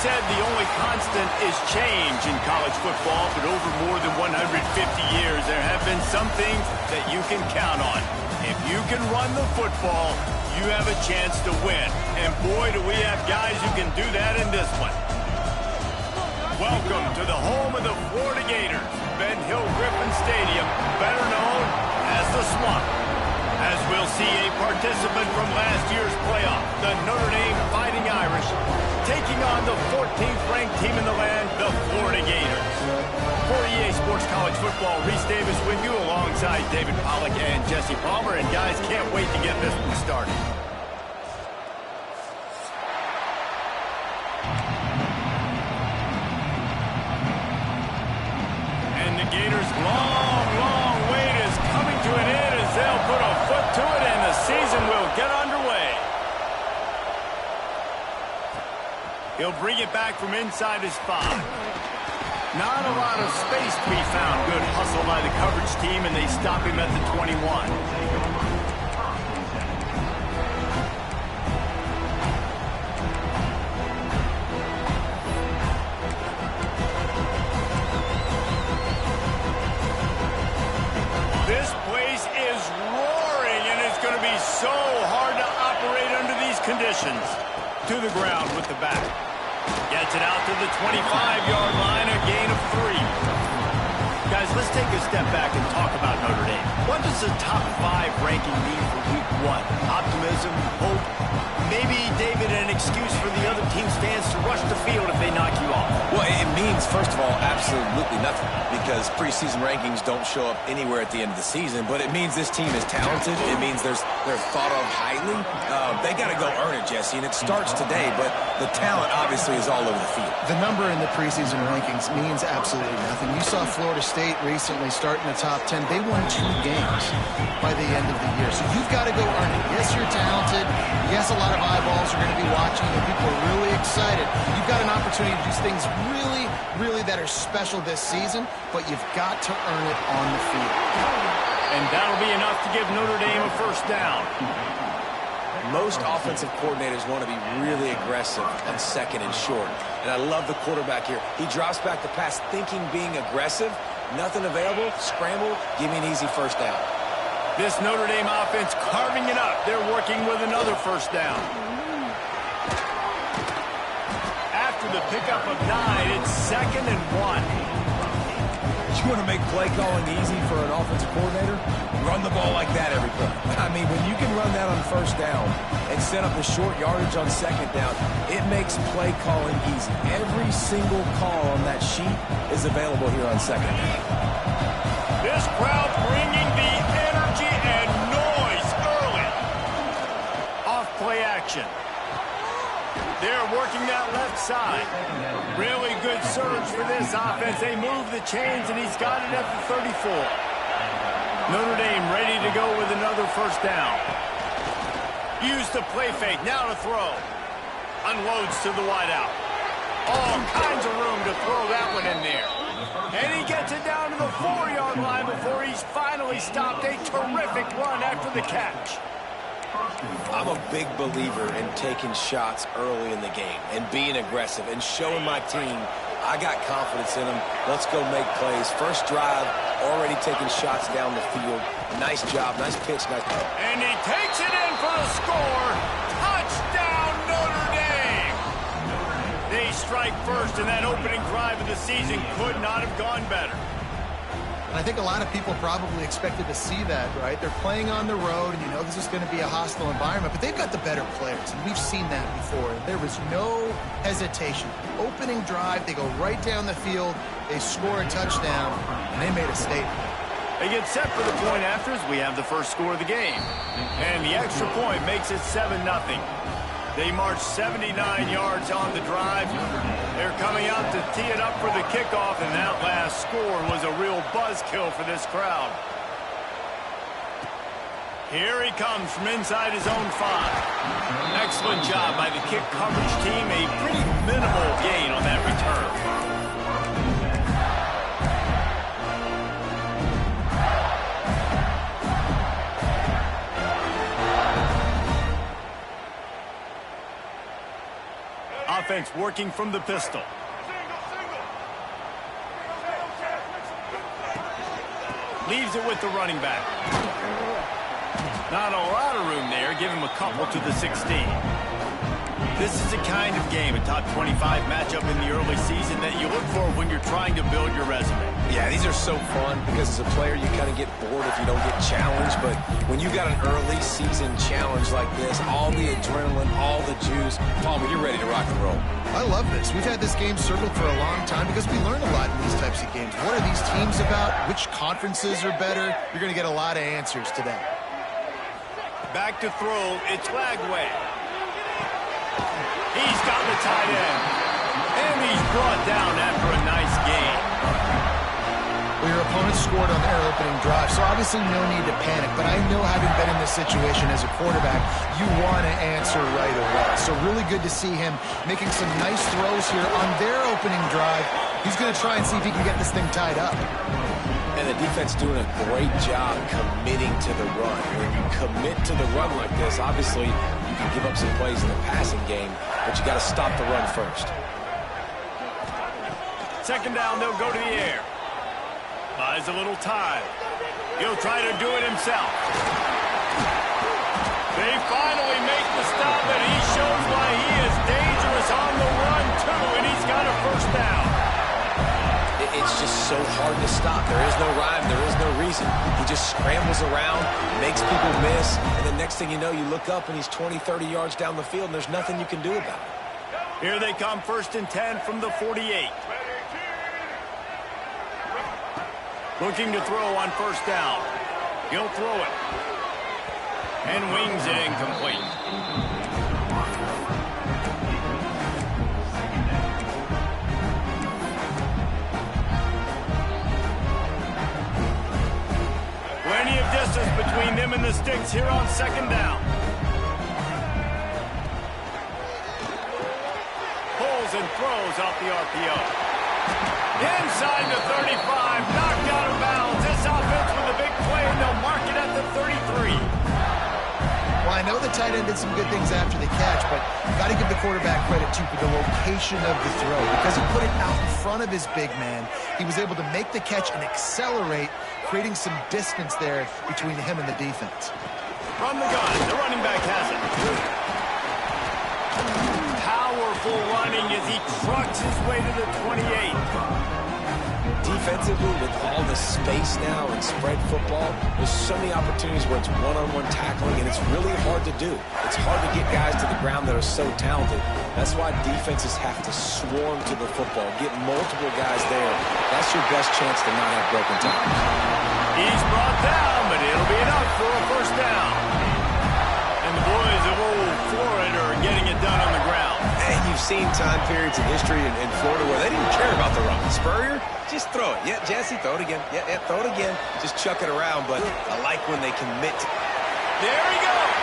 said the only constant is change in college football, but over more than 150 years, there have been some things that you can count on. If you can run the football, you have a chance to win. And boy, do we have guys who can do that in this one. Welcome to the home of the Florida Gators, Ben Hill Griffin Stadium, better known as the Swamp. As we'll see a participant from last year's playoff, the Notre Dame Fighting Irish, taking on the 14th ranked team in the land, the Florida Gators. For EA Sports College Football, Reese Davis with you alongside David Pollack and Jesse Palmer. And guys, can't wait to get this one started. And the Gators' long wait is coming to an end as they'll put a foot to it and the season will get underway. He'll bring it back from inside his 5. Not a lot of space to be found. Good hustle by the coverage team, and they stop him at the 21. This place is roaring, and it's going to be so hard to operate under these conditions. To the ground with the back. Gets it out to the 25-yard line, a gain of 3. Guys, let's take a step back and talk about Notre Dame. What does the top 5 ranking mean for week 1? Optimism, hope, maybe, David, an excuse for the other team's fans to rush the field if they knock you off? Well, it means, first of all, absolutely nothing, because preseason rankings don't show up anywhere at the end of the season, but it means this team is talented. It means they're thought of highly. They got to go earn it, Jesse, and it starts today, but the talent obviously is all over the field. The number in the preseason rankings means absolutely nothing. You saw Florida State recently start in the top 10. They won 2 games by the end of the year, so you've got to go earn it. Yes, you're talented. Yes, a lot of eyeballs are going to be watching you. People are really excited. You've got an opportunity to do things really that are special this season, but you've got to earn it on the field. And that'll be enough to give Notre Dame a first down. Most offensive coordinators want to be really aggressive on second and short. And I love the quarterback here. He drops back the pass thinking being aggressive. Nothing available. Scramble. Give me an easy first down. This Notre Dame offense carving it up. They're working with another first down. After the pickup of 9, it's 2nd and 1. You want to make play calling easy for an offensive coordinator? Run the ball like that every play. I mean, when you can run that on first down and set up the short yardage on second down, it makes play calling easy. Every single call on that sheet is available here on second down. This crowd bringing the energy and noise early. Off play action. They're working that left side. Really good surge for this offense. They move the chains, and he's got it at the 34. Notre Dame ready to go with another first down. Use the play fake. Now to throw. Unloads to the wideout. All kinds of room to throw that one in there. And he gets it down to the 4-yard line before he's finally stopped. A terrific run after the catch. I'm a big believer in taking shots early in the game and being aggressive and showing my team I got confidence in them. Let's go make plays. First drive, already taking shots down the field. Nice job, nice pitch. Nice. And he takes it in for the score. Touchdown, Notre Dame. They strike first, and that opening drive of the season could not have gone better. I think a lot of people probably expected to see that, right? They're playing on the road, and you know this is going to be a hostile environment, but they've got the better players, and we've seen that before. There was no hesitation. Opening drive, they go right down the field, they score a touchdown, and they made a statement. They get set for the point after as we have the first score of the game. And the extra point makes it 7-0. They march 79 yards on the drive. They're coming out to tee it up for the kickoff, and that last score was a real buzzkill for this crowd. Here he comes from inside his own 5. Excellent job by the kick coverage team. A pretty minimal gain on that return. offense working from the pistol. Leaves it with the running back. Not a lot of room there. Give him a couple to the 16. This is the kind of game, a top 25 matchup in the early season that you look for when you're trying to build your resume. Yeah, these are so fun because as a player, you kind of get bored if you don't get challenged. But when you got an early season challenge like this, all the adrenaline, all the juice, Palmer, you're ready to rock and roll. I love this. We've had this game circled for a long time because we learn a lot in these types of games. What are these teams about? Which conferences are better? You're going to get a lot of answers today. Back to throw. It's Lagway. He's got the tight end. And he's brought down after a nice gain. Well, your opponent scored on their opening drive, so obviously no need to panic. But I know, having been in this situation as a quarterback, you want to answer right away. So really good to see him making some nice throws here on their opening drive. He's going to try and see if he can get this thing tied up. And the defense doing a great job committing to the run. When you commit to the run like this, obviously you can give up some plays in the passing game, but you got to stop the run first. Second down, they'll go to the air. Buys a little time. He'll try to do it himself. They finally make the stop, and he shows why he is dangerous on the run, too, and he's got a first down. It's just so hard to stop. There is no rhyme. There is no reason. He just scrambles around, makes people miss, and the next thing you know, you look up and he's 20, 30 yards down the field, and there's nothing you can do about it. Here they come, 1st and 10 from the 48. Looking to throw on first down. He'll throw it. And wings it incomplete. Plenty of distance between them and the sticks here on second down. Pulls and throws off the RPO. Inside the 35, knocked out of bounds. This offense with a big play, and they'll mark it at the 33. Well, I know the tight end did some good things after the catch, but you got to give the quarterback credit, too, for the location of the throw. Because he put it out in front of his big man, he was able to make the catch and accelerate, creating some distance there between him and the defense. From the gun, the running back has it. Powerful running as he trucks his way to the 28. Defensively, with all the space now and spread football, there's so many opportunities where it's one-on-one tackling, and it's really hard to do. It's hard to get guys to the ground that are so talented. That's why defenses have to swarm to the football, get multiple guys there. That's your best chance to not have broken tackles. He's brought down, but it'll be enough for a first down. And the boys of old Florida are getting it done on the ground. And you've seen time periods in history in Florida where they didn't care about the run. Spurrier, just throw it. Yeah, Jesse, throw it again. Yeah, throw it again. Just chuck it around, but I like when they commit. There he goes.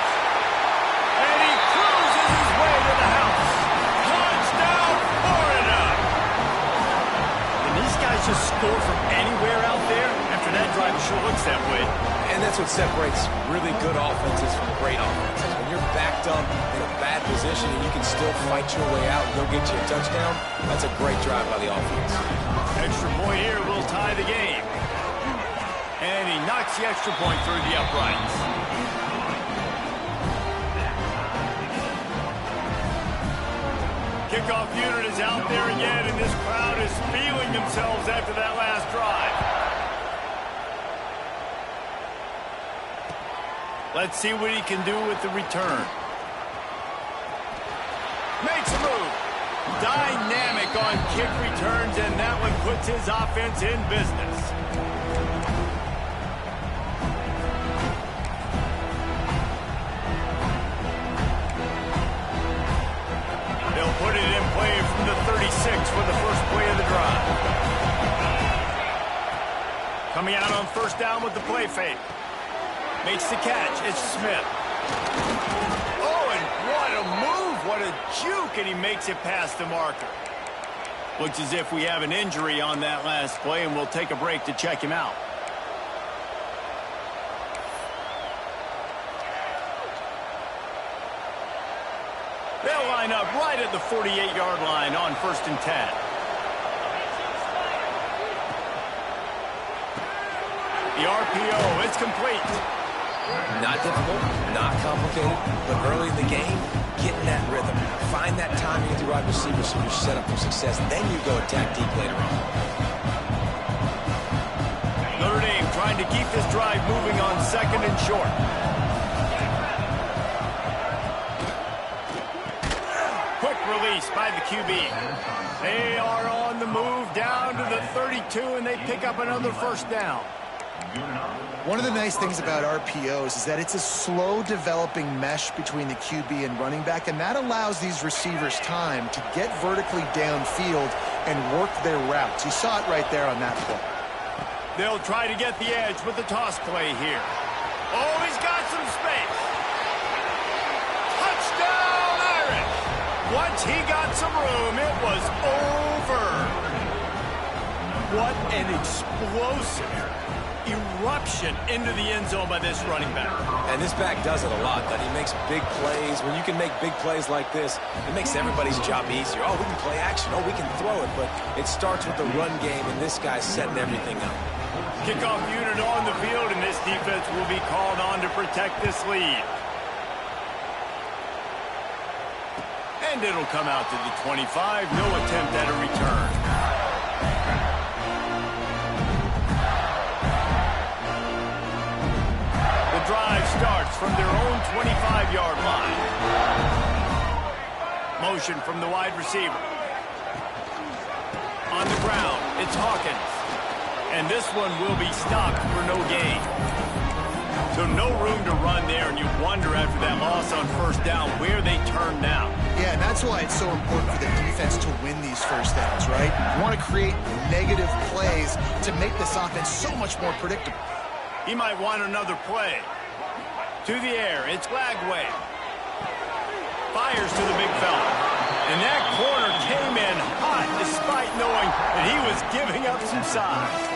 And he cruises his way to the house. Touchdown, Florida. And these guys just score from anywhere out there. After that drive, it sure looks that way. And that's what separates really good offenses from great offenses. When you're backed up in a bad position and you can still fight your way out and go get you a touchdown, that's a great drive by the offense. Extra point here will tie the game. And he knocks the extra point through the uprights. Kickoff unit is out there again, and this crowd is feeling themselves after that last drive. Let's see what he can do with the return. Makes a move. Dynamic on kick returns, and that one puts his offense in business. They'll put it in play from the 36 for the first play of the drive. Coming out on first down with the play fake. Makes the catch. It's Smith. Oh, and what a move. What a juke. And he makes it past the marker. Looks as if we have an injury on that last play, and we'll take a break to check him out. They'll line up right at the 48-yard line on 1st and 10. The RPO, it's complete. Not difficult, not complicated, but early in the game, get in that rhythm. Find that timing with your wide receiver so you're set up for success. Then you go attack deep later on. Notre Dame trying to keep this drive moving on 2nd and short. Quick release by the QB. They are on the move down to the 32, and they pick up another 1st down. One of the nice things about RPOs is that it's a slow developing mesh between the QB and running back, and that allows these receivers time to get vertically downfield and work their routes. You saw it right there on that play. They'll try to get the edge with the toss play here. Oh, he's got some space. Touchdown, Irish. Once he got some room, it was over. What an explosive eruption into the end zone by this running back. And this back does it a lot, that he makes big plays. When you can make big plays like this, it makes everybody's job easier. Oh, we can play action. Oh, we can throw it. But it starts with the run game, and this guy's setting everything up. Kickoff unit on the field, and this defense will be called on to protect this lead. And it'll come out to the 25. No attempt at a return. The drive starts from their own 25-yard line. Motion from the wide receiver. On the ground, it's Hawkins. And this one will be stopped for no gain. So no room to run there, and you wonder after that loss on 1st down where they turn now. Yeah, and that's why it's so important for the defense to win these 1st downs, right? You want to create negative plays to make this offense so much more predictable. He might want another play. To the air, it's Lagway. Fires to the big fella. And that corner came in hot despite knowing that he was giving up some size.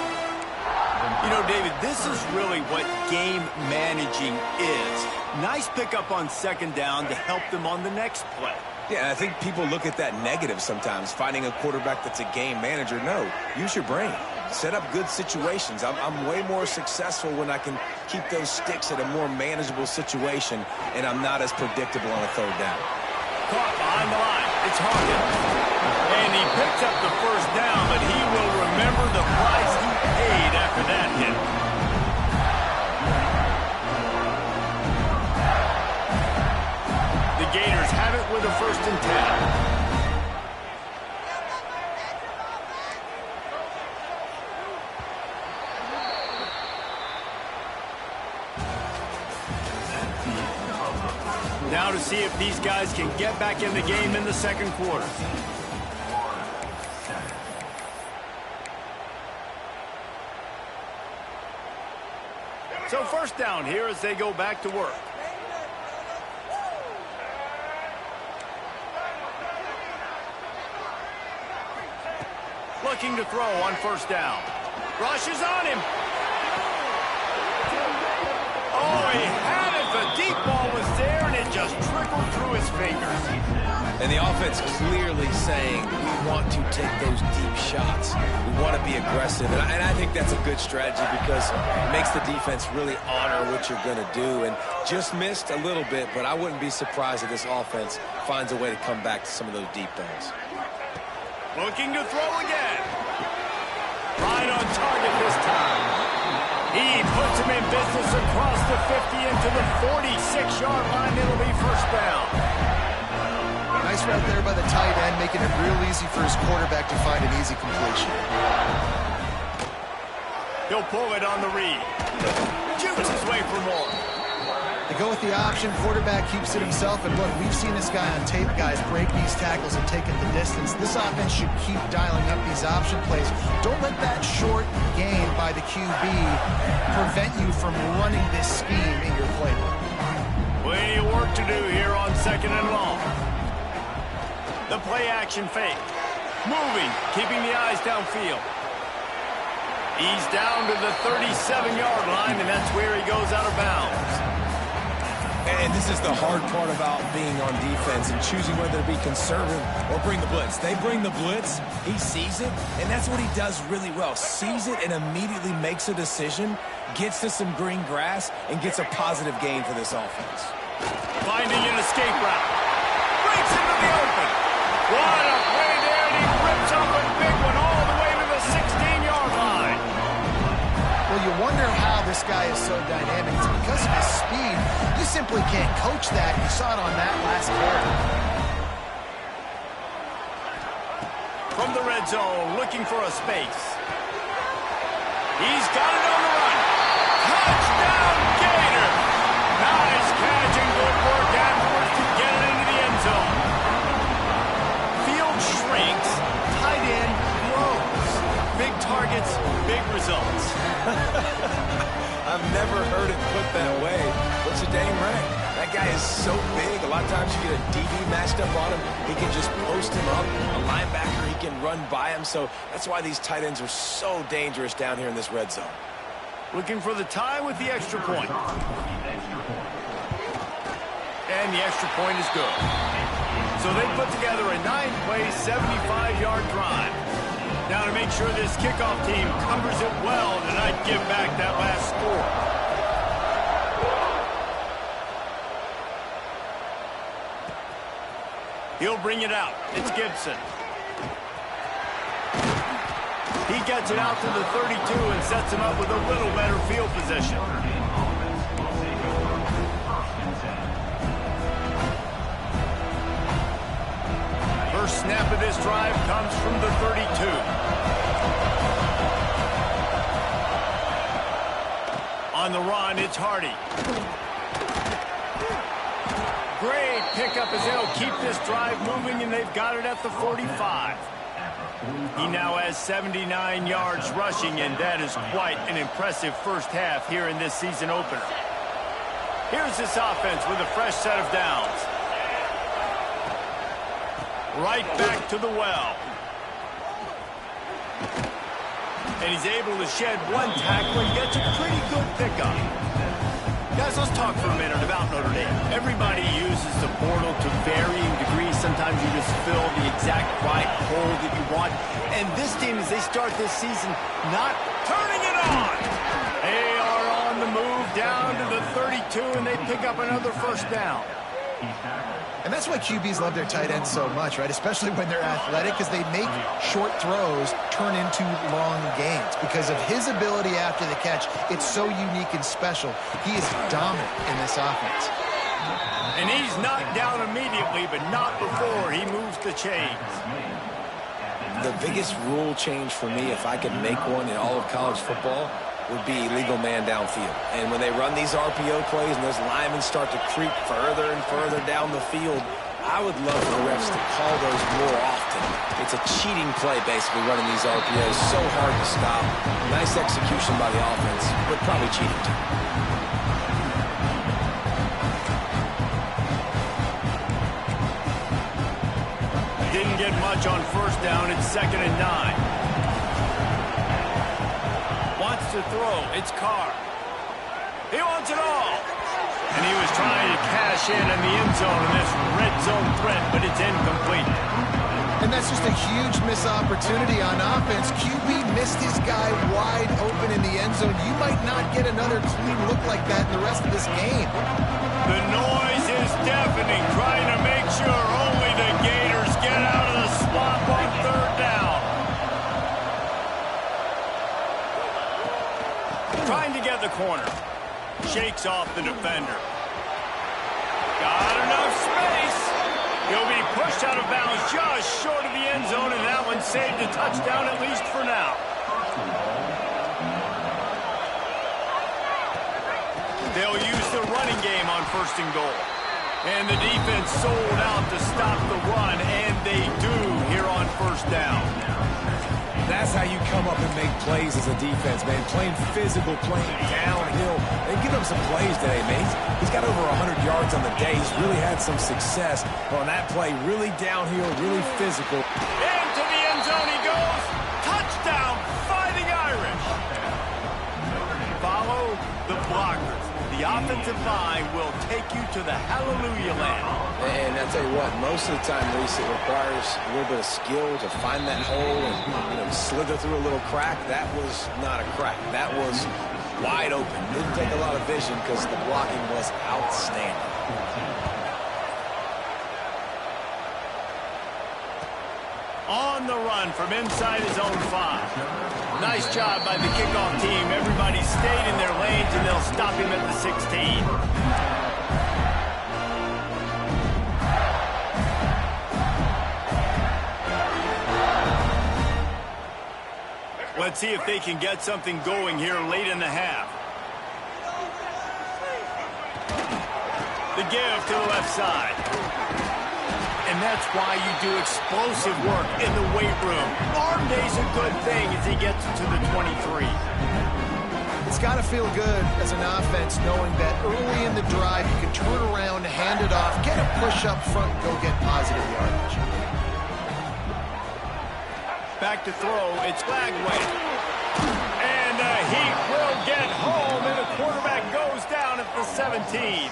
You know, David, this is really what game managing is. Nice pickup on 2nd down to help them on the next play. Yeah, I think people look at that negative sometimes, finding a quarterback that's a game manager. No, use your brain. Set up good situations. I'm way more successful when I can keep those sticks at a more manageable situation, and I'm not as predictable on a 3rd down. Caught behind the line. It's Hawkins. And he picks up the 1st down, but he will remember the price he paid after that hit. The Gators have it with a 1st and 10. Now to see if these guys can get back in the game in the 2nd quarter. So 1st down here as they go back to work. Looking to throw on 1st down. Rush is on him. Oh, he had it. The deep ball was there, and it just trickled through his fingers. And the offense clearly saying, we want to take those deep shots. We want to be aggressive. And I think that's a good strategy because it makes the defense really honor what you're going to do. And just missed a little bit, but I wouldn't be surprised if this offense finds a way to come back to some of those deep balls. Looking to throw again. Right on target this time. He puts him in business across the 50 into the 46-yard line. It'll be 1st down. Nice route there by the tight end, making it real easy for his quarterback to find an easy completion. He'll pull it on the read. Shoots his way for more. They go with the option. Quarterback keeps it himself. And look, we've seen this guy on tape, guys, break these tackles and take it the distance. This offense should keep dialing up these option plays. Don't let that short gain by the QB prevent you from running this scheme in your playbook. Plenty of work to do here on 2nd and long. The play action fake. Moving, keeping the eyes downfield. He's down to the 37-yard line, and that's where he goes out of bounds. And And this is the hard part about being on defense and choosing whether to be conservative or bring the blitz. They bring the blitz, he sees it, and that's what he does really well. Sees it and immediately makes a decision, gets to some green grass, and gets a positive gain for this offense. Finding an escape route. Breaks into the open. What a play there, and he rips up a big one all the way to the 16-yard line. Well, you wonder how this guy is so dynamic. It's because of his speed. You simply can't coach that. You saw it on that last carry. From the red zone, looking for a space. He's got it on the run. Touchdown, Gator! Nice catch and good work afterwards to get it into the end zone. Field shrinks, tight end grows. Big targets, big results. I've never heard it put that way, but you're dang right. That guy is so big. A lot of times you get a DB matched up on him. He can just post him up. A linebacker, he can run by him. So that's why these tight ends are so dangerous down here in this red zone. Looking for the tie with the extra point. And the extra point is good. So they put together a 9-play, 75-yard drive. Now to make sure this kickoff team covers it well to not give back that last score. He'll bring it out. It's Gibson. He gets it out to the 32 and sets him up with a little better field position. First snap of this drive comes from the 32. On the run, it's Hardy. Great pickup as they'll keep this drive moving, and they've got it at the 45. He now has 79 yards rushing, and that is quite an impressive first half here in this season opener. Here's this offense with a fresh set of downs. Right back to the well. And he's able to shed one tackle and gets a pretty good pickup. Guys, let's talk for a minute about Notre Dame. Everybody uses the portal to varying degrees. Sometimes you just fill the exact right hole that you want. And this team, as they start this season, not turning it on. They are on the move down to the 32, and they pick up another first down. And that's why QBs love their tight ends so much, right? Especially when they're athletic, because they make short throws turn into long gains. Because of his ability after the catch, it's so unique and special. He is dominant in this offense. And he's knocked down immediately, but not before he moves the chains. The biggest rule change for me, if I could make one in all of college football, would be legal man downfield. And when they run these RPO plays and those linemen start to creep further and further down the field, I would love for the refs to call those more often. It's a cheating play, basically, running these RPOs. So hard to stop. Nice execution by the offense, but probably cheating too. Didn't get much on first down. It's 2nd and 9. Wants to throw. It's Carr. He wants it all. And he was trying to cash in the end zone in this red zone threat, but it's incomplete. And that's just a huge missed opportunity on offense. QB missed his guy wide open in the end zone. You might not get another clean look like that in the rest of this game. The noise is deafening, trying to make sure only the Gators get out of the swamp on third down. Trying to get the corner. Shakes off the defender. Got enough space. He'll be pushed out of bounds just short of the end zone, and that one saved a touchdown at least for now. They'll use the running game on 1st and goal. And the defense sold out to stop the run, and they do here on 1st down. That's how you come up and make plays as a defense, man. Playing physical, playing downhill. They've given him some plays today, man. He's got over 100 yards on the day. He's really had some success on that play. Really downhill, really physical. Into the end zone he goes. Touchdown, Fighting Irish. Follow the blockers. The offensive line will take you to the hallelujah land. And I'll tell you what, most of the time, Reese, it requires a little bit of skill to find that hole and slither through a little crack. That was not a crack. That was wide open. Didn't take a lot of vision because the blocking was outstanding. On the run from inside his own 5. Nice job by the kickoff team. Everybody stayed in their lanes, and they'll stop him at the 16. Let's see if they can get something going here late in the half. The give to the left side. And that's why you do explosive work in the weight room. Arm day's a good thing as he gets to the 23. It's got to feel good as an offense knowing that early in the drive you can turn around, hand it off, get a push up front, and go get positive yardage. Back to throw, it's Lagway. And the Heat will get home, and the quarterback goes down at the 17.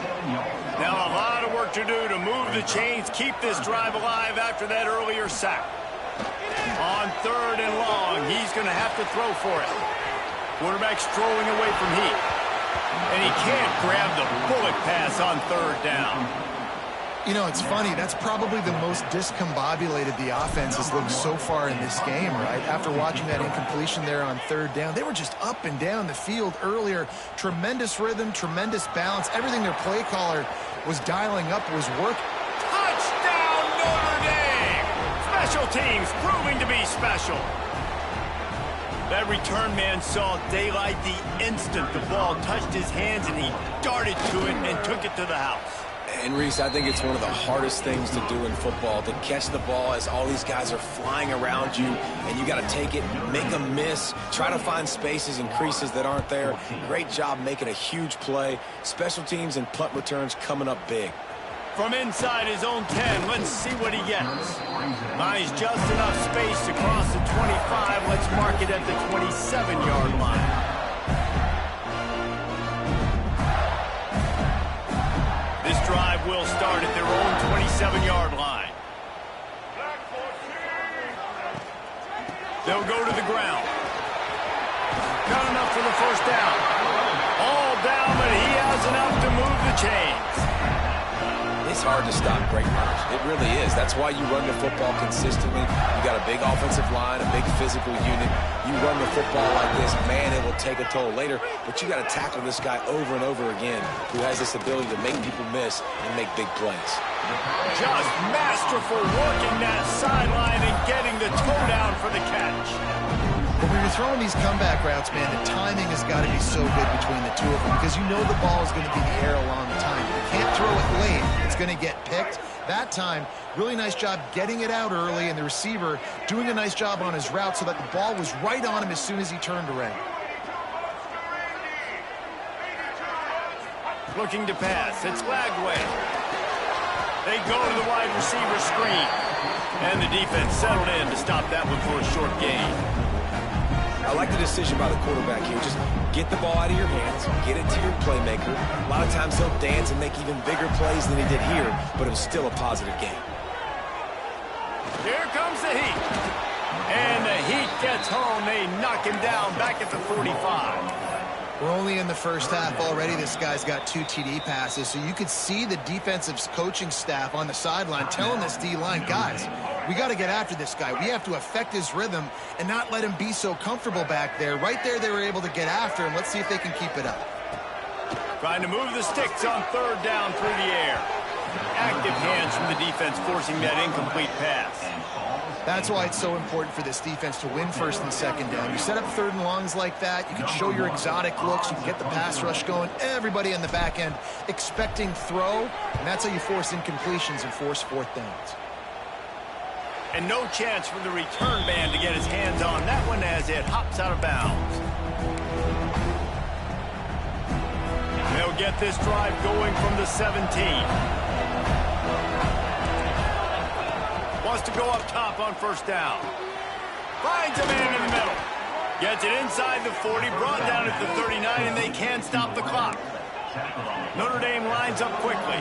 Now a lot of work to do to move the chains, keep this drive alive after that earlier sack. On 3rd and long, he's going to have to throw for it. Quarterback strolling away from Heat. And he can't grab the bullet pass on 3rd down. You know, it's funny. That's probably the most discombobulated the offense has looked so far in this game, right? After watching that incompletion there on 3rd down, they were just up and down the field earlier. Tremendous rhythm, tremendous balance. Everything their play caller was dialing up was working. Touchdown, Notre Dame! Special teams proving to be special. That return man saw daylight the instant the ball touched his hands, and he darted to it and took it to the house. And, Reese, I think it's one of the hardest things to do in football, to catch the ball as all these guys are flying around you, and you got to take it, make a miss, try to find spaces and creases that aren't there. Great job making a huge play. Special teams and punt returns coming up big. From inside his own 10, let's see what he gets. Buys just enough space to cross the 25. Let's mark it at the 27-yard line. This drive will start at their own 27-yard line. They'll go to the ground. Got enough for the first down. All down, but he has enough to move the chains. It's hard to stop great runners. It really is. That's why you run the football consistently. You got a big offensive line, a big physical unit. You run the football like this, man, it will take a toll later. But you got to tackle this guy over and over again who has this ability to make people miss and make big plays. Just masterful working that sideline and getting the toe down for the catch. But when you're throwing these comeback routes, man, the timing has got to be so good between the two of them because you know the ball is going to be in the air a long time. You can't throw it late. It's going to get picked. That time, really nice job getting it out early, and the receiver doing a nice job on his route so that the ball was right on him as soon as he turned around. Looking to pass. It's Lagway. They go to the wide receiver screen. And the defense settled in to stop that one for a short gain. I like the decision by the quarterback here. Just get the ball out of your hands, get it to your playmaker. A lot of times he'll dance and make even bigger plays than he did here, but it was still a positive game. Here comes the Heat. And the Heat gets home. They knock him down back at the 45. We're only in the first half already. This guy's got 2 TD passes, so you could see the defensive coaching staff on the sideline telling this D-line, guys, we got to get after this guy. We have to affect his rhythm and not let him be so comfortable back there. Right there, they were able to get after him. Let's see if they can keep it up. Trying to move the sticks on 3rd down through the air. Active hands from the defense forcing that incomplete pass. That's why it's so important for this defense to win 1st and 2nd down. You set up 3rd and longs like that. You can show your exotic looks. You can get the pass rush going. Everybody in the back end expecting throw, and that's how you force incompletions and force 4th downs. And no chance for the return man to get his hands on that one as it hops out of bounds. They'll get this drive going from the 17. Wants to go up top on 1st down. Finds a man in the middle. Gets it inside the 40, brought down at the 39, and they can't stop the clock. Notre Dame lines up quickly.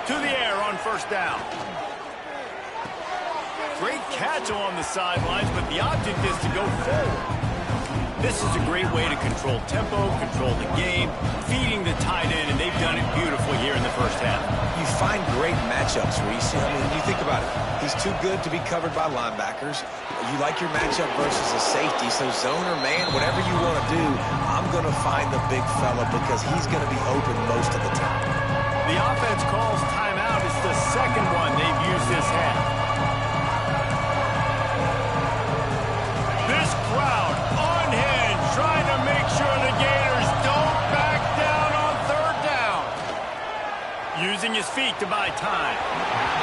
To the air on first down. Great catch along the sidelines, but the object is to go forward. This is a great way to control tempo, control the game, feeding the tight end, and they've done it beautifully here in the first half. You find great matchups, Reese. I mean, you think about it. He's too good to be covered by linebackers. You like your matchup versus a safety, so zone or man, whatever you want to do, I'm going to find the big fella because he's going to be open most of the time. The offense calls timeout. It's the second one they've used this half. This crowd unhinged, trying to make sure the Gators don't back down on third down. Using his feet to buy time.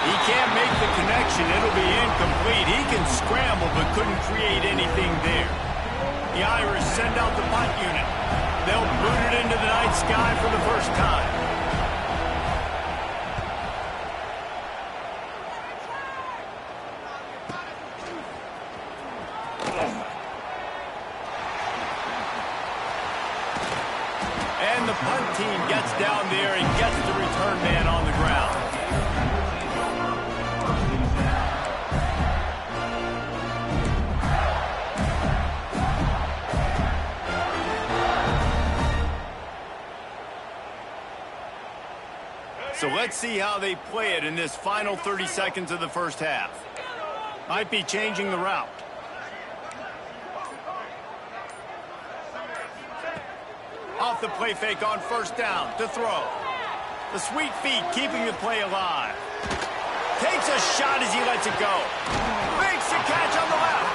He can't make the connection. It'll be incomplete. He can scramble but couldn't create anything there. The Irish send out the punt unit. They'll boot it into the night sky for the first time. And the punt team gets down there and gets the return man on the ground. So let's see how they play it in this final 30 seconds of the first half. Might be changing the route. Off the play fake on first down to throw. The sweet feet keeping the play alive. Takes a shot as he lets it go. Makes the catch on the left.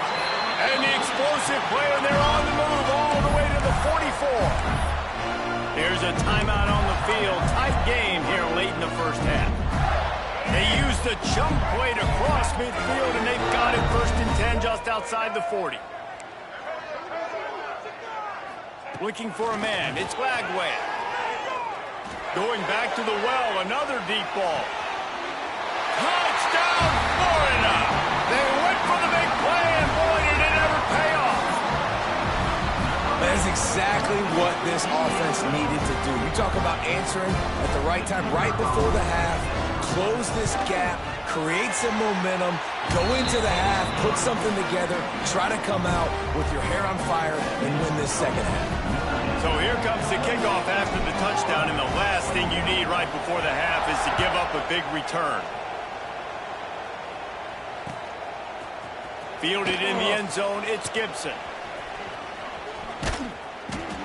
And the explosive player there on the move all the way to the 44. Here's a timeout on the field. Tight game here late in the first half. They use the jump play to cross midfield, and they've got it 1st and 10 just outside the 40. Looking for a man. It's Lagway. Going back to the well. Another deep ball. Touchdown, Florida! They went for the big play, and boy, did it ever pay off. That is exactly what this offense needed to do. You talk about answering at the right time, right before the half, close this gap, create some momentum, go into the half, put something together, try to come out with your hair on fire and win this second half. So here comes the kickoff after the touchdown, and the last thing you need right before the half is to give up a big return. Fielded in the end zone, it's Gibson.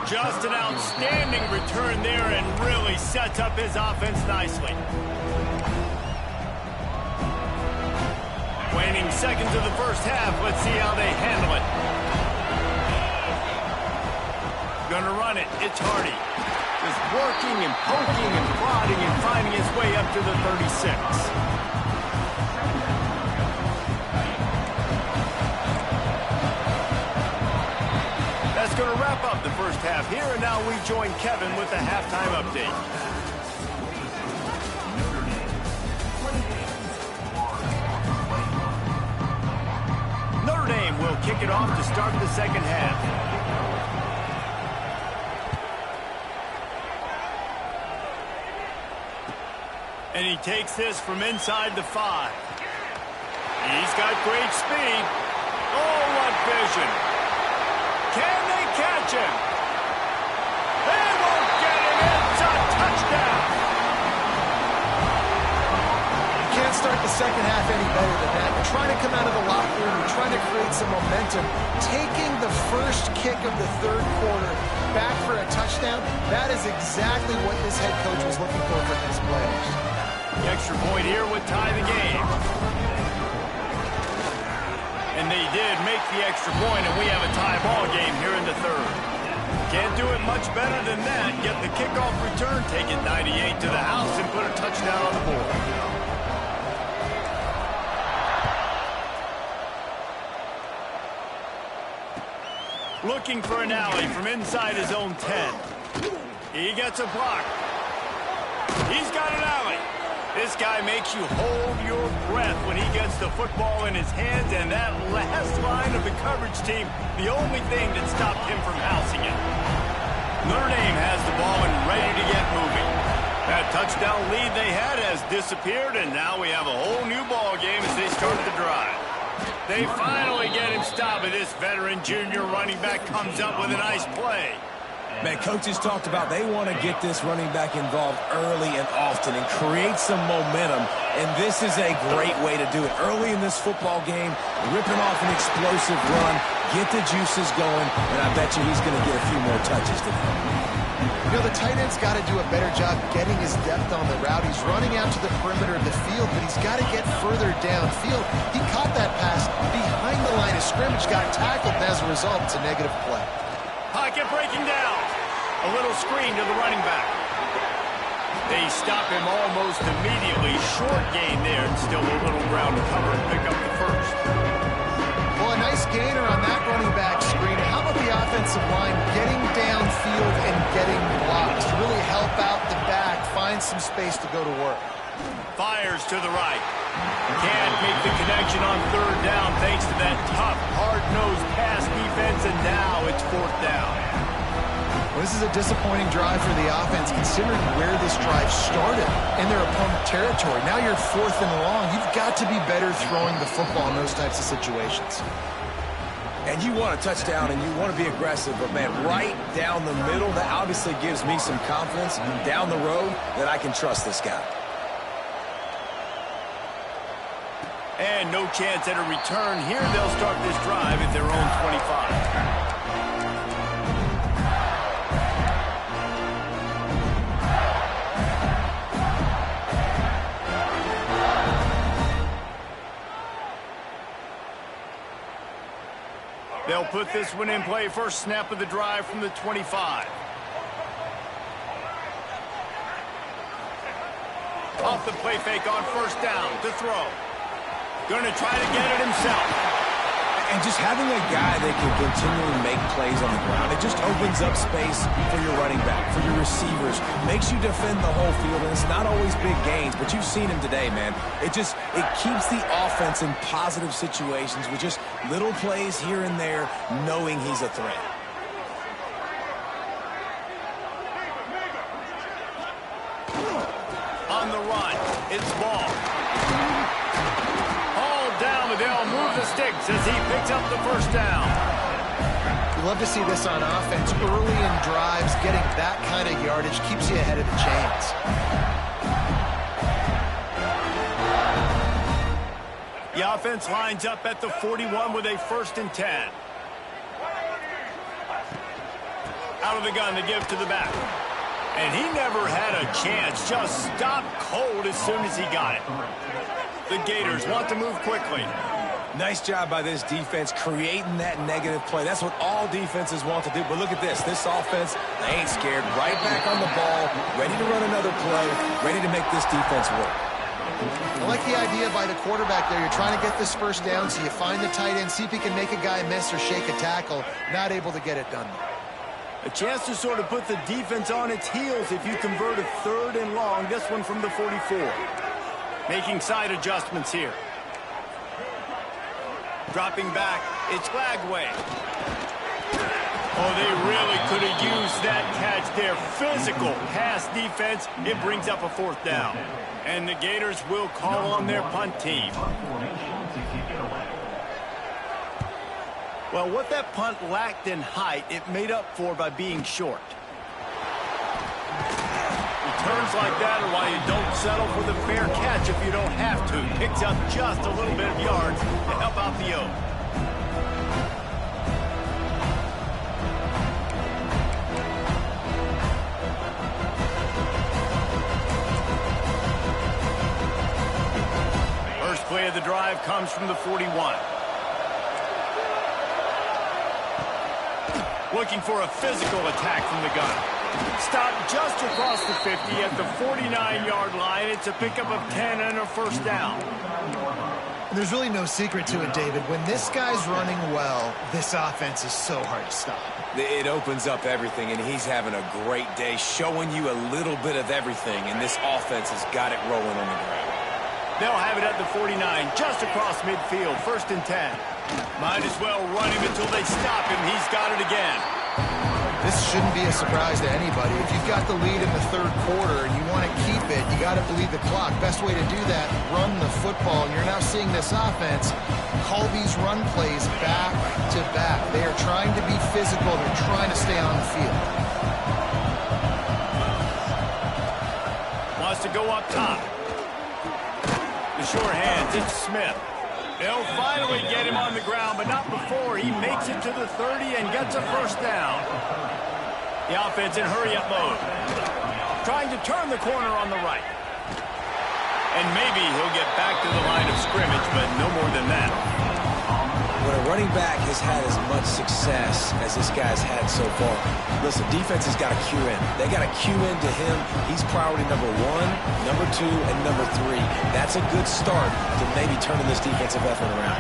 Just an outstanding return there and really sets up his offense nicely. Waning seconds of the first half. Let's see how they handle it. Gonna run it. It's Hardy. Just working and poking and prodding and finding his way up to the 36. That's going to wrap up the first half here, and now we join Kevin with the halftime update. Notre Dame will kick it off to start the second half. And he takes this from inside the 5. He's got great speed. Oh, what vision. Can they catch him? They won't get him. It's a touchdown. You can't start the second half any better than that. You're trying to come out of the locker room. You're trying to create some momentum. Taking the first kick of the third quarter back for a touchdown, that is exactly what this head coach was looking for from his players. The extra point here would tie the game. And they did make the extra point, and we have a tie ball game here in the third. Can't do it much better than that. Get the kickoff return, take it 98 to the house, and put a touchdown on the board. Looking for an alley from inside his own 10. He gets a block. He's got an alley. This guy makes you hold your breath when he gets the football in his hands, and that last line of the coverage team, the only thing that stopped him from housing it. Notre Dame has the ball and ready to get moving. That touchdown lead they had has disappeared, and now we have a whole new ball game as they start the drive. They finally get him stopped, and this veteran junior running back comes up with a nice play. Man, coaches talked about they want to get this running back involved early and often and create some momentum, and this is a great way to do it. Early in this football game, ripping off an explosive run, get the juices going, and I bet you he's going to get a few more touches today. You know, the tight end's got to do a better job getting his depth on the route. He's running out to the perimeter of the field, but he's got to get further downfield. He caught that pass behind the line of scrimmage, got tackled, and as a result, it's a negative play. Pocket breaking down. A little screen to the running back. They stop him almost immediately. Short gain there, and still a little ground to cover and pick up the first. Well, a nice gainer on that running back screen. How about the offensive line getting downfield and getting blocks to really help out the back, find some space to go to work? Fires to the right. Can't make the connection on third down thanks to that tough, hard-nosed pass defense, and now it's fourth down. Well, this is a disappointing drive for the offense considering where this drive started in their opponent territory. Now you're fourth and long. You've got to be better throwing the football in those types of situations. And you want a touchdown and you want to be aggressive, but man, right down the middle, that obviously gives me some confidence down the road that I can trust this guy. And no chance at a return here. They'll start this drive at their own 25. They'll put this one in play. First snap of the drive from the 25. Off the play fake on first down to throw. Going to try to get it himself. And just having a guy that can continually make plays on the ground, it just opens up space for your running back, for your receivers, makes you defend the whole field, and it's not always big gains, but you've seen him today, man. It keeps the offense in positive situations with just little plays here and there, knowing he's a threat. On the run, it's ball. They'll move the sticks as he picks up the first down. You love to see this on offense. Early in drives, getting that kind of yardage keeps you ahead of the chains. The offense lines up at the 41 with a 1st and 10. Out of the gun to give to the back. And he never had a chance. Just stopped cold as soon as he got it. The Gators want to move quickly. Nice job by this defense creating that negative play. That's what all defenses want to do. But look at this. This offense, they ain't scared. Right back on the ball, ready to run another play, ready to make this defense work. I like the idea by the quarterback there. You're trying to get this first down, so you find the tight end, see if he can make a guy miss or shake a tackle. Not able to get it done. A chance to sort of put the defense on its heels if you convert a 3rd and long. This one from the 44. Making side adjustments here. Dropping back, it's Lagway. Oh, they really could have used that catch there. Physical pass defense. It brings up a 4th down. And the Gators will call on their punt team. Well, what that punt lacked in height, it made up for by being short. Returns like that are why you don't settle for the fair catch if you don't have to. Picks up just a little bit of yards to help out the O. First play of the drive comes from the 41. Looking for a physical attack from the gun. Stopped just across the 50 at the 49-yard line. It's a pickup of 10 and a 1st down. There's really no secret to it, David. When this guy's running well, this offense is so hard to stop. It opens up everything, and he's having a great day, showing you a little bit of everything, and this offense has got it rolling on the ground. They'll have it at the 49, just across midfield, 1st and 10. Might as well run him until they stop him. He's got it again. This shouldn't be a surprise to anybody. If you've got the lead in the 3rd quarter and you want to keep it, you got to bleed the clock. Best way to do that, run the football. And you're now seeing this offense call these run plays back to back. They are trying to be physical. They're trying to stay on the field. Wants to go up top. The short hands, it's Smith. They'll finally get him on the ground, but not before he makes it to the 30 and gets a 1st down. The offense in hurry-up mode. Trying to turn the corner on the right. And maybe he'll get back to the line of scrimmage, but no more than that. When a running back has had as much success as this guy's had so far, listen, defense has got to cue in. They got to cue in to him. He's priority number 1, number 2, and number 3. That's a good start to maybe turning this defensive effort around.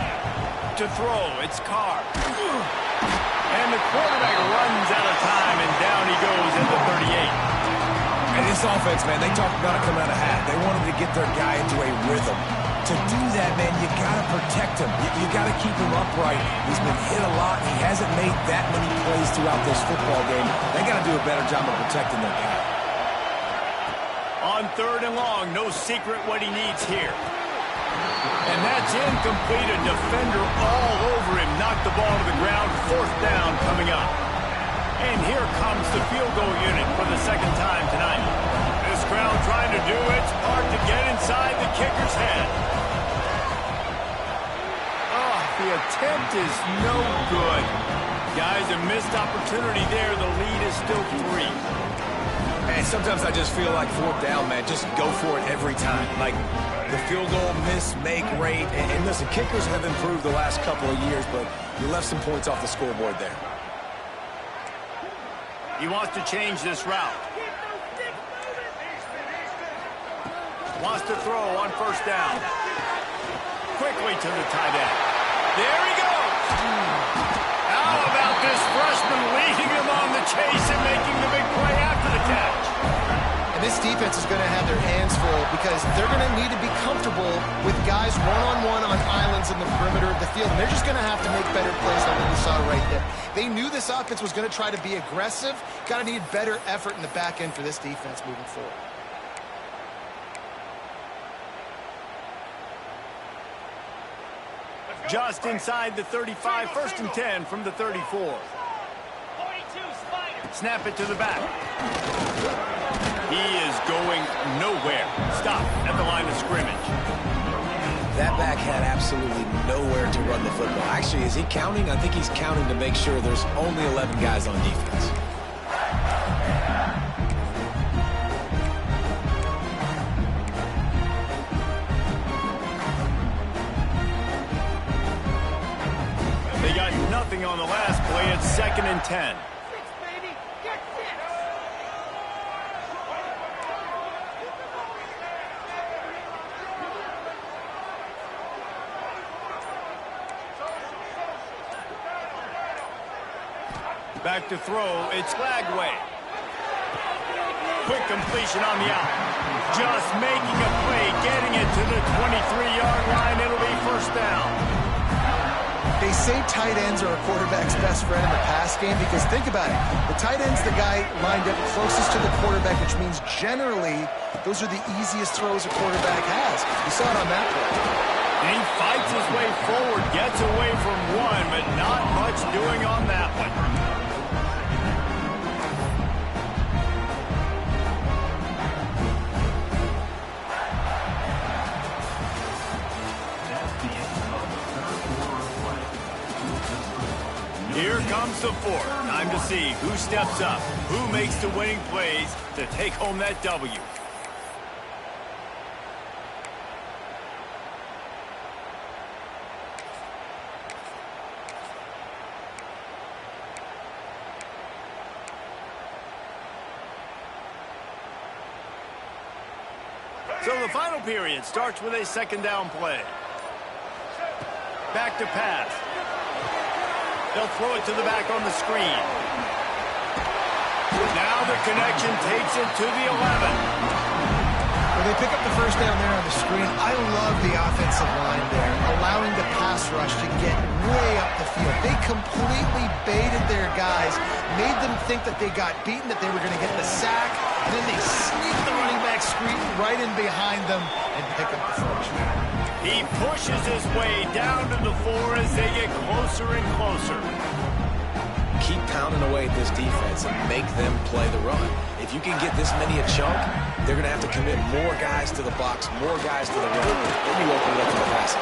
To throw, it's Carr. And the quarterback runs out of time, and down he goes at the 38. And this offense, man, they talk about it coming out of hat. They wanted to get their guy into a rhythm. To do that, man, you got to protect him. You got to keep him upright. He's been hit a lot. He hasn't made that many plays throughout this football game. They got to do a better job of protecting their guy. On 3rd and long, no secret what he needs here. And that's incomplete. A defender all over him. Knocked the ball to the ground. 4th down coming up. And here comes the field goal unit for the 2nd time tonight. This crowd trying to do its part to get inside the kicker's head. Oh, the attempt is no good. Guys, a missed opportunity there. The lead is still 3. And sometimes I just feel like 4th down, man. Just go for it every time. Like the field goal miss-make rate. And listen, kickers have improved the last couple of years, but you left some points off the scoreboard there. He wants to change this route. Wants to throw on 1st down. Quickly to the tight end. There he goes. How about this freshman leading him on the chase and making the big play after the catch? And this defense is going to have their hands full because they're going to need to be comfortable with guys one-on-one on islands in the perimeter of the field. And they're just going to have to make better plays than what we saw right there. They knew this offense was going to try to be aggressive. Got to need better effort in the back end for this defense moving forward. Just inside the 35, 1st and 10 from the 34. Snap it to the back. He is going nowhere. Stop at the line of scrimmage. That back had absolutely nowhere to run the football. Actually, is he counting? I think he's counting to make sure there's only 11 guys on defense. They got nothing on the last play. It's 2nd and 10. Back to throw, it's Lagway. Quick completion on the out. Just making a play, getting it to the 23-yard line. It'll be 1st down. They say tight ends are a quarterback's best friend in the pass game because think about it. The tight end's the guy lined up closest to the quarterback, which means generally those are the easiest throws a quarterback has. You saw it on that play. And he fights his way forward, gets away from one, but not much doing on that one. Here comes the 4th. Time to see who steps up, who makes the winning plays to take home that W. So the final period starts with a 2nd down play. Back to pass. They'll throw it to the back on the screen. Now the connection takes it to the 11. Well, they pick up the first down there on the screen. I love the offensive line there, allowing the pass rush to get way up the field. They completely baited their guys, made them think that they got beaten, that they were going to get the sack, and then they sneak the running back screen right in behind them and pick up the first. He pushes his way down to the 4 as they get closer and closer. Keep pounding away at this defense and make them play the run. If you can get this many a chunk, they're going to have to commit more guys to the box, more guys to the run. Then you open it up to the passing.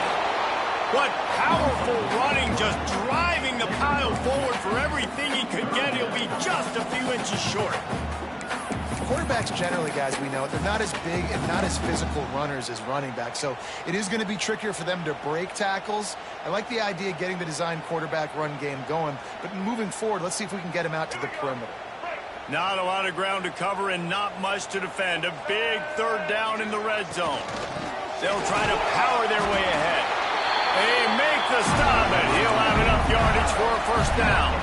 What powerful running, just driving the pile forward for everything he could get. He'll be just a few inches short. Quarterbacks generally, guys, we know, they're not as big and not as physical runners as running backs, so it is going to be trickier for them to break tackles. I like the idea of getting the design quarterback run game going, but moving forward, let's see if we can get him out to the perimeter. Not a lot of ground to cover and not much to defend. A big third down in the red zone. They'll try to power their way ahead. They make the stop, and he'll have enough yardage for a first down.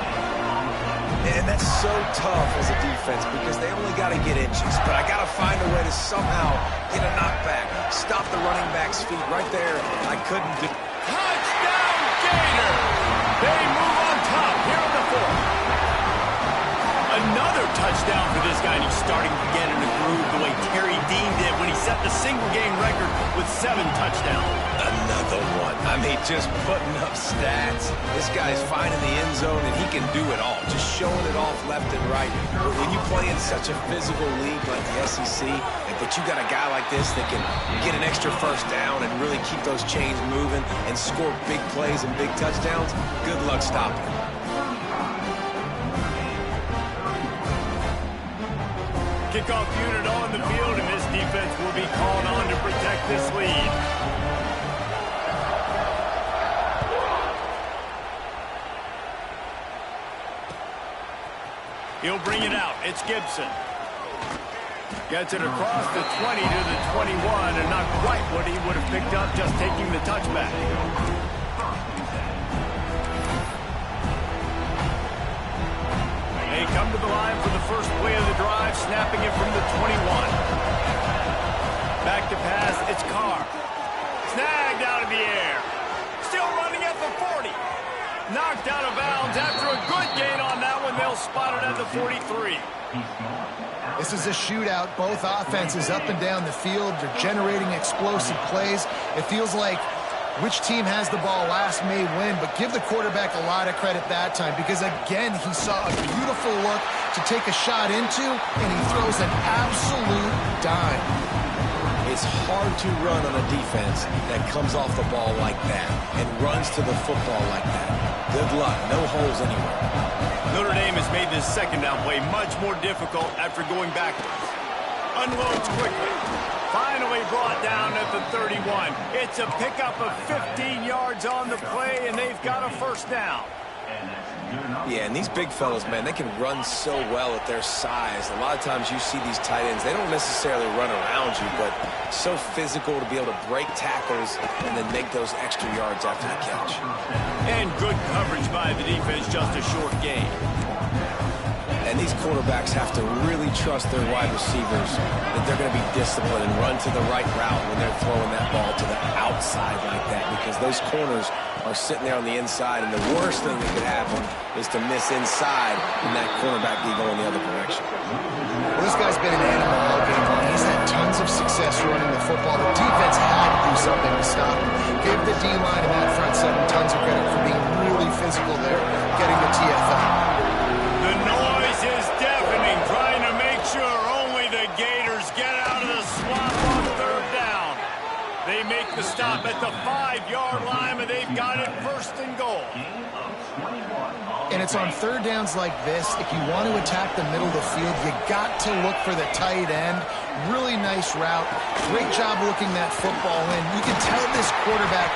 And that's so tough as a defense because they only got to get inches. But I got to find a way to somehow get a knockback, stop the running back's feet right there. I couldn't do. Touchdown, Gator! They move on top here in the 4th. Another touchdown for this guy, and he's starting to get in a groove the way Terry Dean did when he set the single-game record with 7 touchdowns. Another one. I mean, just putting up stats. This guy's finding the end zone, and he can do it all, just showing it off left and right. But when you play in such a physical league like the SEC, but you got a guy like this that can get an extra first down and really keep those chains moving and score big plays and big touchdowns, good luck stopping him. Kickoff unit on the field, and this defense will be called on to protect this lead. He'll bring it out. It's Gibson. Gets it across the 20 to the 21, and not quite what he would have picked up just taking the touchback. They come to the line for the first play of the drive, snapping it from the 21. Back to pass, it's Carr. Snagged out of the air. Still running at the 40. Knocked out of bounds after a good gain on that one. They'll spot it at the 43. This is a shootout. Both offenses up and down the field. They're generating explosive plays. It feels like which team has the ball last may win, but give the quarterback a lot of credit that time because, again, he saw a beautiful look to take a shot into, and he throws an absolute dime. It's hard to run on a defense that comes off the ball like that and runs to the football like that. Good luck. No holes anywhere. Notre Dame has made this second down play much more difficult after going backwards. Unloads quickly. Finally brought down at the 31. It's a pickup of 15 yards on the play, and they've got a first down. Yeah, and these big fellas, man, they can run so well at their size. A lot of times you see these tight ends, they don't necessarily run around you, but so physical to be able to break tackles and then make those extra yards after the catch. And good coverage by the defense, just a short gain. And these quarterbacks have to really trust their wide receivers that they're going to be disciplined and run to the right route when they're throwing that ball to the outside like that, because those corners are sitting there on the inside, and the worst thing that could happen is to miss inside and that cornerback be going the other direction. Well, this guy's been an animal all game long. He's had tons of success running the football. The defense had to do something to stop him. Give the D-line and that front seven tons of credit for being really physical there, getting the TFL. The noise is deafening, trying to make sure only the Gators get out of the swamp on third down. They make the stop at the 5-yard line, but they've got it first and goal. And it's on third downs like this, if you want to attack the middle of the field, you got to look for the tight end. Really nice route. Great job looking that football in. You can tell this quarterback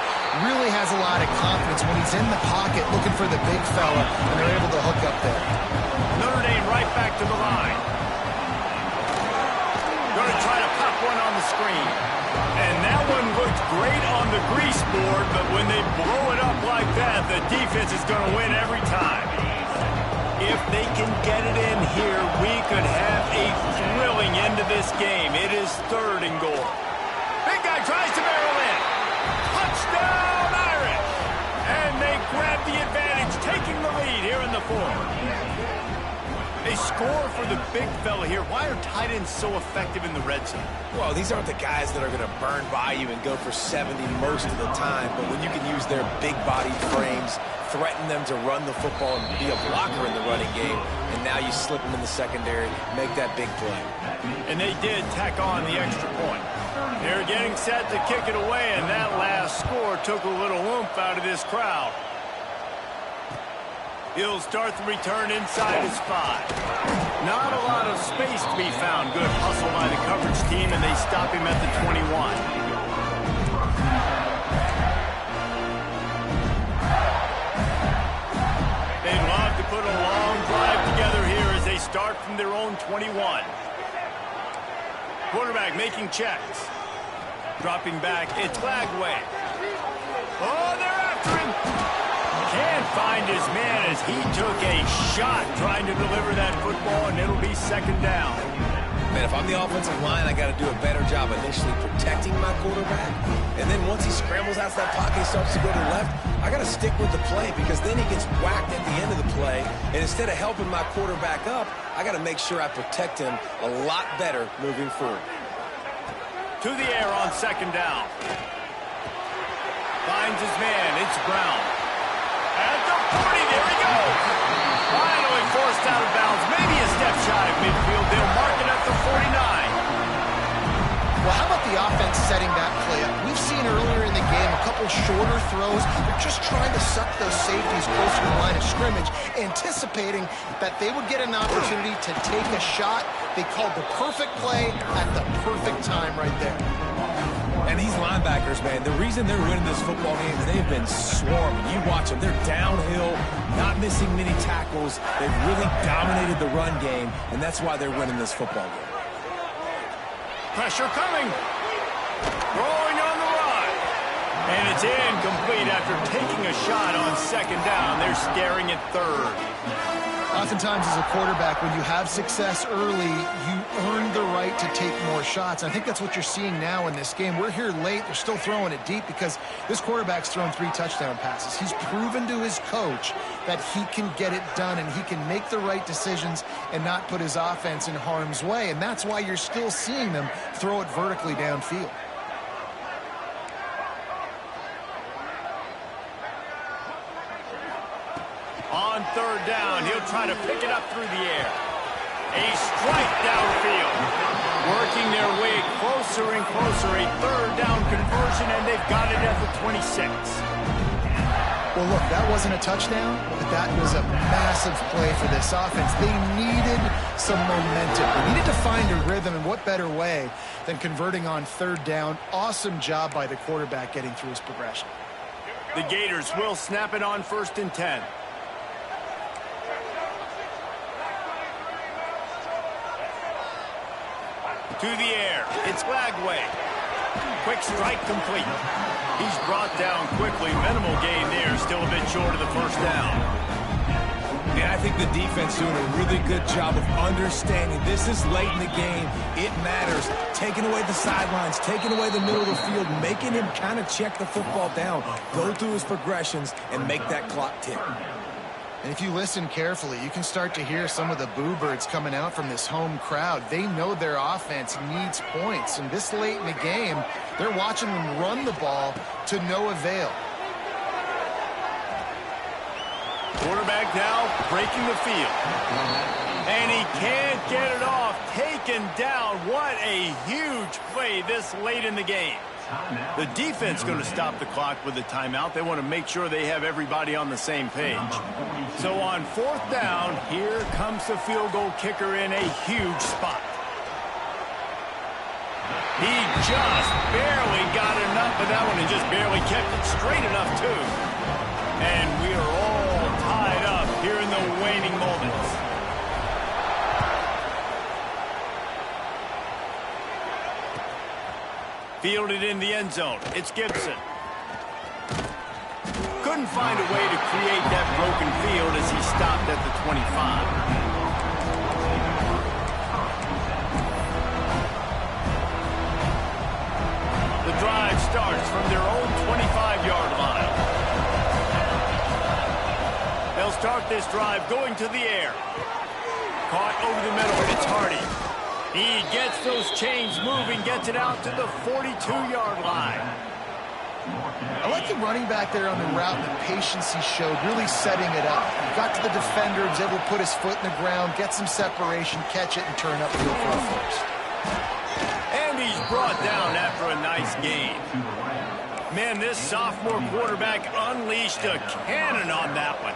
really has a lot of confidence when he's in the pocket looking for the big fella, and they're able to hook up there. Notre Dame right back to the line. Going to try to pop one on the screen. And that one looked great on the grease board, but when they blow it up like that, the defense is going to win every time. If they can get it in here, we could have a thrilling end to this game. It is 3rd and goal. Big guy tries to barrel in. Touchdown, Irish! And they grab the advantage, taking the lead here in the 4th. A score for the big fella here. Why are tight ends so effective in the red zone? Well, these aren't the guys that are going to burn by you and go for 70 most of the time, but when you can use their big-bodied frames, threaten them to run the football and be a blocker in the running game, and now you slip them in the secondary, make that big play. And they did tack on the extra point. They're getting set to kick it away, and that last score took a little oomph out of this crowd. He'll start the return inside his 5. Not a lot of space to be found. Good hustle by the coverage team, and they stop him at the 21. They'd love to put a long drive together here as they start from their own 21. Quarterback making checks. Dropping back, it's Lagway. Oh, they're after him. Can't find his man as he took a shot trying to deliver that football, and it'll be 2nd down. Man, if I'm the offensive line, I got to do a better job initially protecting my quarterback. And then once he scrambles out of that pocket, he starts to go to the left, I got to stick with the play because then he gets whacked at the end of the play. And instead of helping my quarterback up, I got to make sure I protect him a lot better moving forward. To the air on 2nd down. Finds his man. It's Brown. At the 40, there he goes. Finally forced out of bounds. Maybe a step shy of midfield. They'll mark it at the 49. Well, how about the offense setting that play up? We've seen earlier in the game a couple shorter throws. They're just trying to suck those safeties closer to the line of scrimmage, anticipating that they would get an opportunity to take a shot. They called the perfect play at the perfect time right there. And these linebackers, man, the reason they're winning this football game is they've been swarming. You watch them. They're downhill, not missing many tackles. They've really dominated the run game, and that's why they're winning this football game. Pressure coming. Throwing on the run. And it's incomplete after taking a shot on 2nd down. They're staring at 3rd. Oftentimes as a quarterback, when you have success early, you earn the right to take more shots. I think that's what you're seeing now in this game. We're here late. They're still throwing it deep because this quarterback's thrown 3 touchdown passes. He's proven to his coach that he can get it done and he can make the right decisions and not put his offense in harm's way. And that's why you're still seeing them throw it vertically downfield. On 3rd down, he'll try to pick it up through the air. A strike downfield. Working their way closer and closer. A 3rd down conversion, and they've got it at the 26. Well, look, that wasn't a touchdown, but that was a massive play for this offense. They needed some momentum. They needed to find a rhythm, and what better way than converting on 3rd down. Awesome job by the quarterback getting through his progression. The Gators will snap it on 1st and 10. To the air, it's Lagway. Quick strike complete. He's brought down quickly. Minimal gain there, still a bit short of the 1st down. And I think the defense doing a really good job of understanding this is late in the game. It matters. Taking away the sidelines, taking away the middle of the field, making him kind of check the football down, go through his progressions, and make that clock tick. And if you listen carefully, you can start to hear some of the boo birds coming out from this home crowd. They know their offense needs points. And this late in the game, they're watching them run the ball to no avail. Quarterback now breaking the field. And he can't get it off. Taken down. What a huge play this late in the game. The defense going to stop the clock with a timeout. They want to make sure they have everybody on the same page. So on 4th down, here comes the field goal kicker in a huge spot. He just barely got enough of that one and just barely kept it straight enough, too. And we are all tied up here in the waning moments. Fielded in the end zone. It's Gibson. Couldn't find a way to create that broken field as he stopped at the 25. The drive starts from their own 25-yard line. They'll start this drive going to the air. Caught over the middle, and it's Hardy. He gets those chains moving, gets it out to the 42-yard line. I like the running back there on the route and the patience he showed, really setting it up. Got to the defender, was able to put his foot in the ground, get some separation, catch it, and turn upfield for a first. And he's brought down after a nice gain. Man, this sophomore quarterback unleashed a cannon on that one.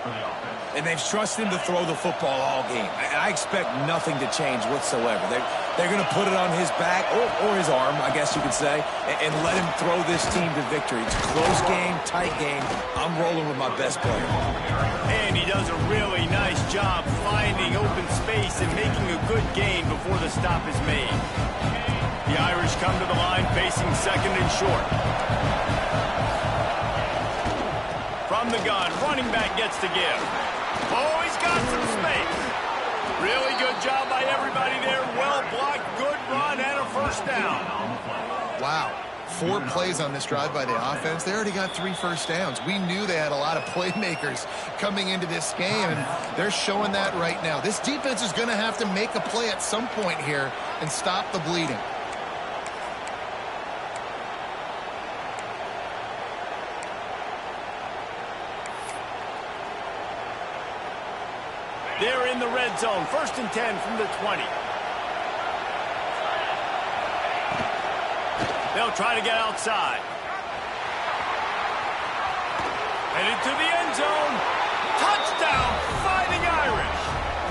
And they've trusted him to throw the football all game. I expect nothing to change whatsoever. They're going to put it on his back, or his arm, I guess you could say, and let him throw this team to victory. It's a close game, tight game. I'm rolling with my best player. And he does a really nice job finding open space and making a good gain before the stop is made. The Irish come to the line facing second and short. From the gun, running back gets to give. Oh, he's got some space. Really good job by everybody there. Well blocked, good run, and a first down. Wow. 4 plays on this drive by the offense. They already got 3 first downs. We knew they had a lot of playmakers coming into this game, and they're showing that right now. This defense is going to have to make a play at some point here and stop the bleeding. They're in the red zone. 1st and 10 from the 20. They'll try to get outside. Headed to the end zone. Touchdown, Fighting Irish.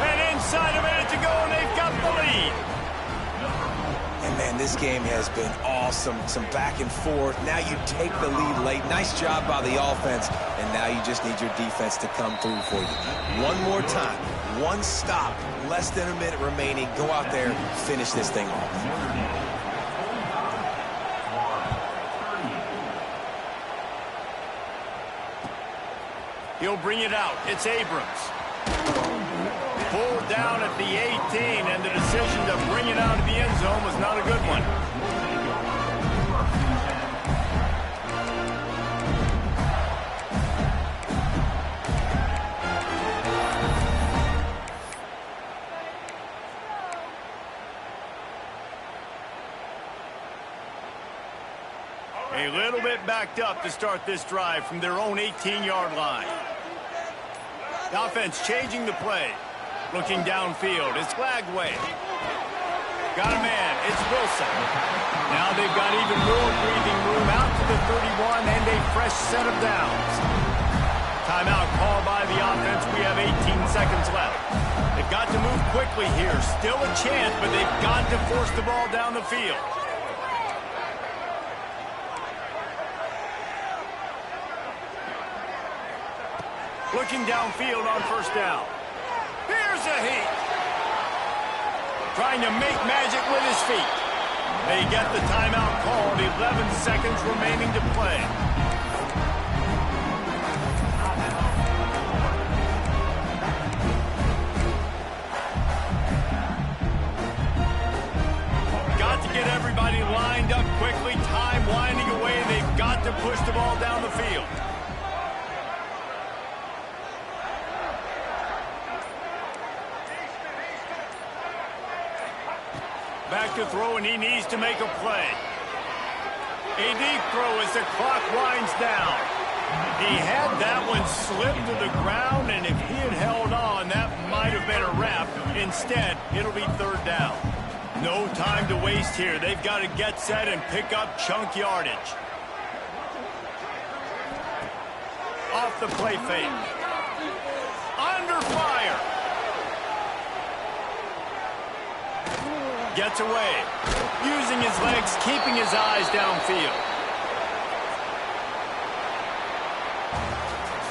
And inside a minute to go, and they've got the lead. And, man, this game has been awesome. Some back and forth. Now you take the lead late. Nice job by the offense. And now you just need your defense to come through for you. One more time. One stop. Less than a minute remaining. Go out there, finish this thing off. He'll bring it out. It's Abrams. Pulled down at the 18, and the decision to bring it out of the end zone was not a good one. A little bit backed up to start this drive from their own 18-yard line. The offense changing the play. Looking downfield. It's Lagway. Got a man. It's Wilson. Now they've got even more breathing room out to the 31 and a fresh set of downs. Timeout called by the offense. We have 18 seconds left. They've got to move quickly here. Still a chance, but they've got to force the ball down the field. Looking downfield on 1st down. Here's a heat. Trying to make magic with his feet. They get the timeout called. 11 seconds remaining to play. Got to get everybody lined up quickly. Time winding away. They've got to push the ball down the field. Back to throw, and he needs to make a play. A deep throw as the clock winds down. He had that one slip to the ground, and if he had held on, that might have been a wrap. Instead, it'll be 3rd down. No time to waste here. They've got to get set and pick up chunk yardage. Off the play fake. Under fire. Gets away. Using his legs, keeping his eyes downfield.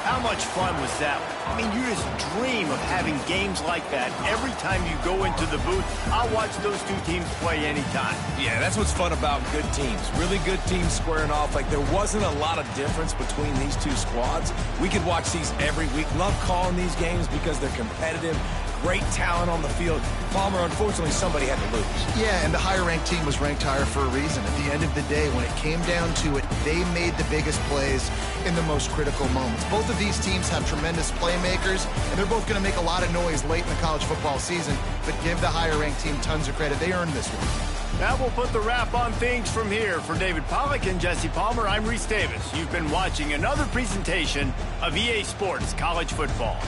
How much fun was that? I mean, you just dream of having having games like that every time you go into the booth. I'll watch those two teams play anytime. Yeah, that's what's fun about good teams. Really good teams squaring off. Like, there wasn't a lot of difference between these two squads. We could watch these every week. Love calling these games because they're competitive. Great talent on the field. Palmer, unfortunately, somebody had to lose. Yeah, and the higher-ranked team was ranked higher for a reason. At the end of the day, when it came down to it, they made the biggest plays in the most critical moments. Both of these teams have tremendous playmakers, and they're both going to make a lot of noise late in the college football season, but give the higher-ranked team tons of credit. They earned this one. That will put the wrap on things from here. For David Pollack and Jesse Palmer, I'm Reese Davis. You've been watching another presentation of EA Sports College Football.